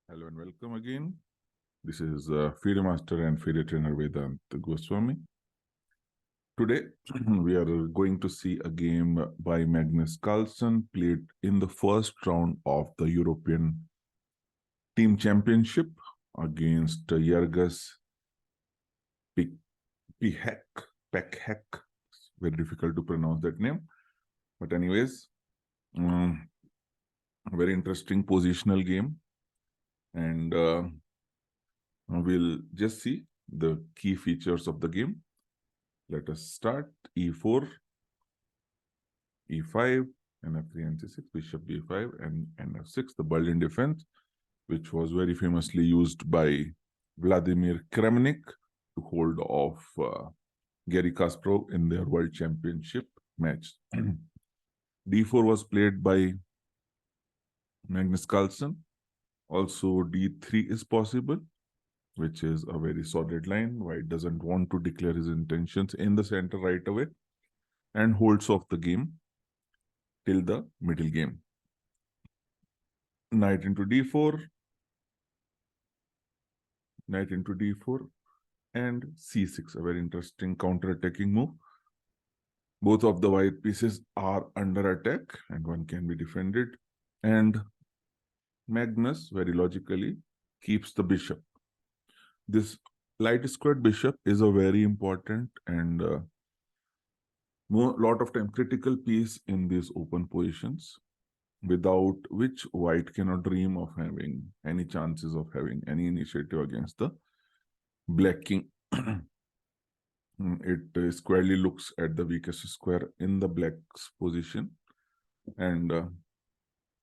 Hello and welcome again. This is FIDE Master and FIDE Trainer Vedant Goswami. Today, we are going to see a game by Magnus Carlsen played in the first round of the European Team Championship against Jergus Pechac. Pechac. Very difficult to pronounce that name. But anyways, very interesting positional game. And we'll just see the key features of the game. Let us start. E4, E5, and F3 and C6, Bishop B5, and F6, the Berlin defense, which was very famously used by Vladimir Kramnik to hold off Garry Kasparov in their World Championship match. D4 was played by Magnus Carlsen. Also, D3 is possible, which is a very solid line. White doesn't want to declare his intentions in the center right away and holds off the game till the middle game. Knight into D4, Knight into D4, and C6, a very interesting counter-attacking move. Both of the white pieces are under attack and one can be defended. And Magnus, very logically, keeps the bishop. This light squared bishop is a very important and lot of time critical piece in these open positions, without which white cannot dream of having any chances of having any initiative against the black king. It squarely looks at the weakest square in the black's position, and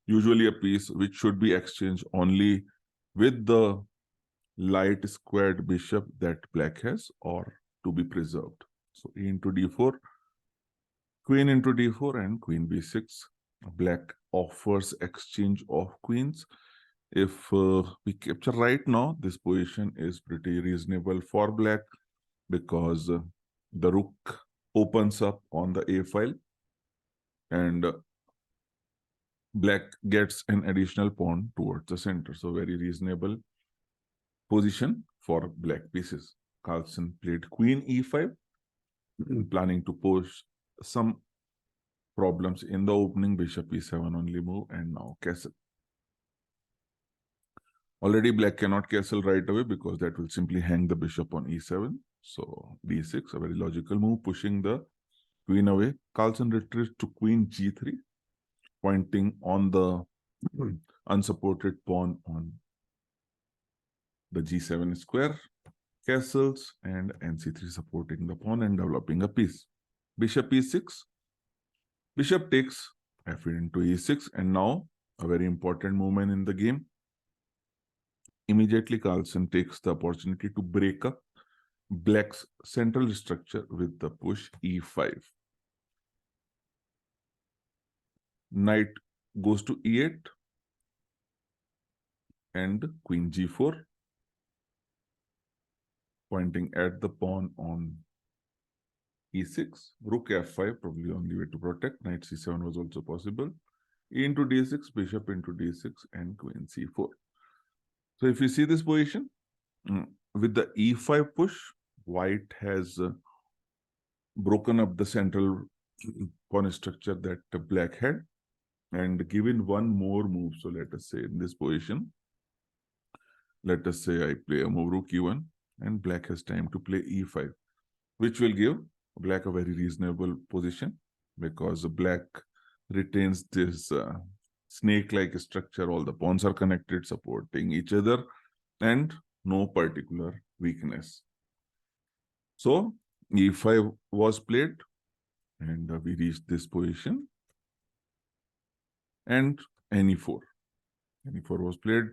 usually a piece which should be exchanged only with the light squared bishop that black has, or to be preserved. So E into D4, Queen into D4, and Queen B6. Black offers exchange of queens. If we capture right now, this position is pretty reasonable for black because the rook opens up on the A file and black gets an additional pawn towards the center. So very reasonable position for black pieces. Carlsen played Queen E5, planning to pose some problems in the opening. Bishop E7 only move, and now castle. Already black cannot castle right away because that will simply hang the bishop on E7. So D6, a very logical move, pushing the queen away. Carlsen retreats to Queen G3, pointing on the unsupported pawn on the G7 square, castles, and NC3 supporting the pawn and developing a piece. Bishop E6, bishop takes F into E6, and now a very important movement in the game. Immediately, Carlsen takes the opportunity to break up black's central structure with the push E5. Knight goes to E8 and Queen G4, pointing at the pawn on E6. Rook F5, probably only way to protect. Knight C7 was also possible. E into D6, bishop into D6, and Queen C4. So if you see this position, with the E5 push, white has broken up the central pawn structure that black had and given one more move. So let us say in this position, let us say I play a move rook E1 and black has time to play E5, which will give black a very reasonable position because black retains this snake-like structure. All the pawns are connected, supporting each other, and no particular weakness. So E5 was played, and we reached this position. And NE4. NE4 was played,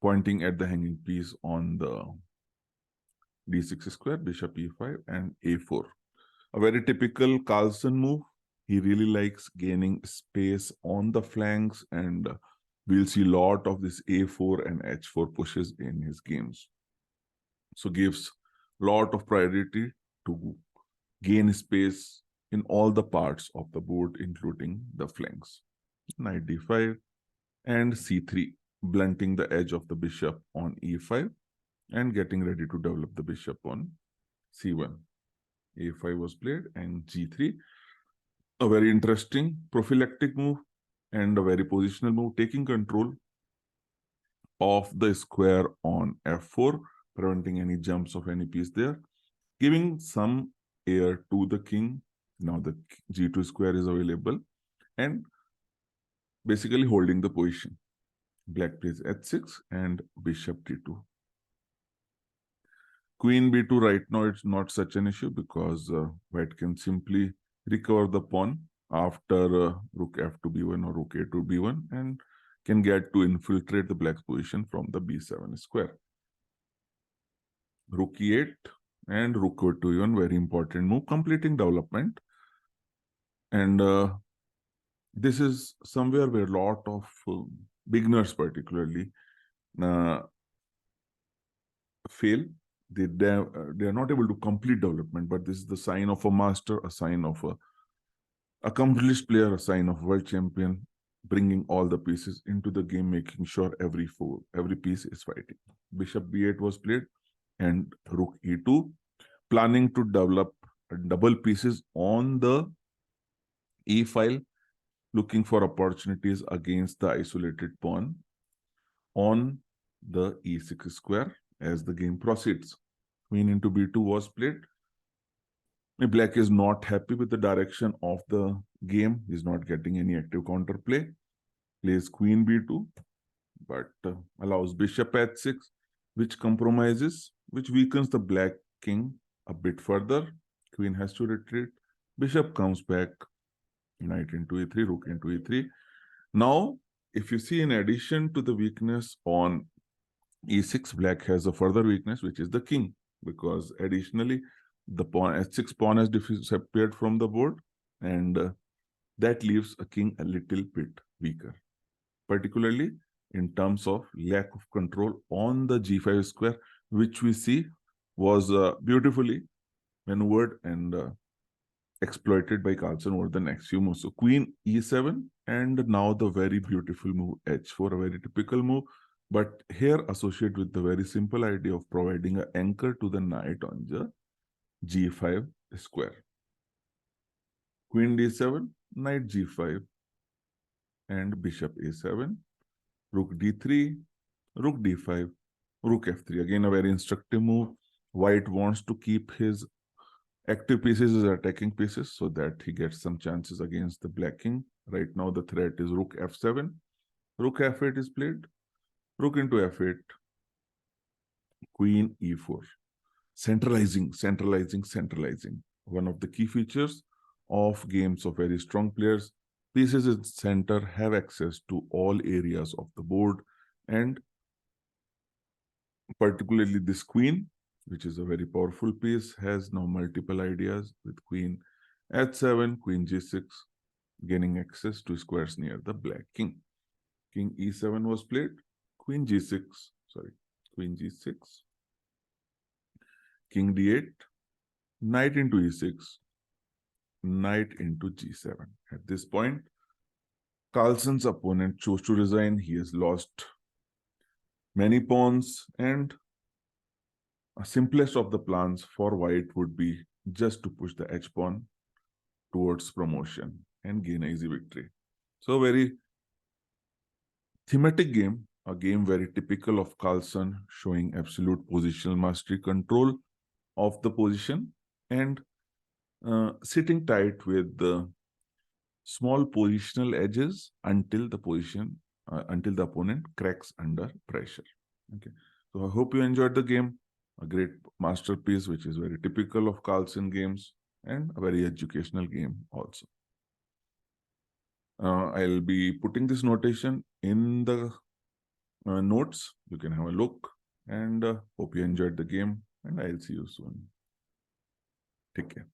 pointing at the hanging piece on the D6 square, bishop E5, and A4. A very typical Carlsen move. He really likes gaining space on the flanks, and we'll see a lot of this A4 and H4 pushes in his games. So gives a lot of priority to gain space in all the parts of the board, including the flanks. Knight D5 and C3. blunting the edge of the bishop on e5 and getting ready to develop the bishop on c1. a5 was played and g3. A very interesting prophylactic move and a very positional move, taking control of the square on f4, preventing any jumps of any piece there, giving some air to the king. Now the g2 square is available and basically holding the position. Black plays h6 and bishop d2. Queen b2 right now, it's not such an issue because white can simply recover the pawn after rook f2 b1 or rook a2 b1 and can get to infiltrate the black's position from the b7 square. Rook e8 and rook e2 e1, very important move, completing development. And this is somewhere where a lot of beginners particularly fail. They are not able to complete development, but this is the sign of a master, a sign of a accomplished player, a sign of world champion, bringing all the pieces into the game, making sure every piece is fighting. Bishop b8 was played and rook e2, planning to develop double pieces on the e file, looking for opportunities against the isolated pawn on the e6 square as the game proceeds. Queen into b2 was played. Black is not happy with the direction of the game. He's not getting any active counterplay. Plays queen b2, but allows bishop h6, which compromises, which weakens the black king a bit further. Queen has to retreat. Bishop comes back. Knight into e3, rook into e3. Now, if you see, in addition to the weakness on e6, black has a further weakness, which is the king, because additionally, the pawn h6 pawn has disappeared from the board, and that leaves a king a little bit weaker, particularly in terms of lack of control on the g5 square, which we see was beautifully maneuvered and exploited by Carlsen over the next few moves. So queen e7, and now the very beautiful move h4, a very typical move, but here associated with the very simple idea of providing an anchor to the knight on the g5 square. Queen d7, knight g5, and bishop a7, rook d3, rook d5, rook f3. Again, a very instructive move. White wants to keep his active pieces as attacking pieces so that he gets some chances against the black king. Right now, the threat is rook f7. Rook f8 is played. Rook into f8. Queen e4. Centralizing. One of the key features of games of very strong players. Pieces in center have access to all areas of the board, and particularly this queen, which is a very powerful piece, has now multiple ideas with queen h7, queen g6, gaining access to squares near the black king. King e7 was played, queen g6, queen g6, king d8, knight into e6, knight into g7. At this point, Carlsen's opponent chose to resign. He has lost many pawns, and a simplest of the plans for white would be just to push the h pawn towards promotion and gain an easy victory. So very thematic game, a game very typical of Carlsen, showing absolute positional mastery, control of the position, and sitting tight with the small positional edges until the opponent cracks under pressure. Okay, so I hope you enjoyed the game. A great masterpiece, which is very typical of Carlsen games, and a very educational game also. I'll be putting this notation in the notes. You can have a look, and hope you enjoyed the game, and I'll see you soon. Take care.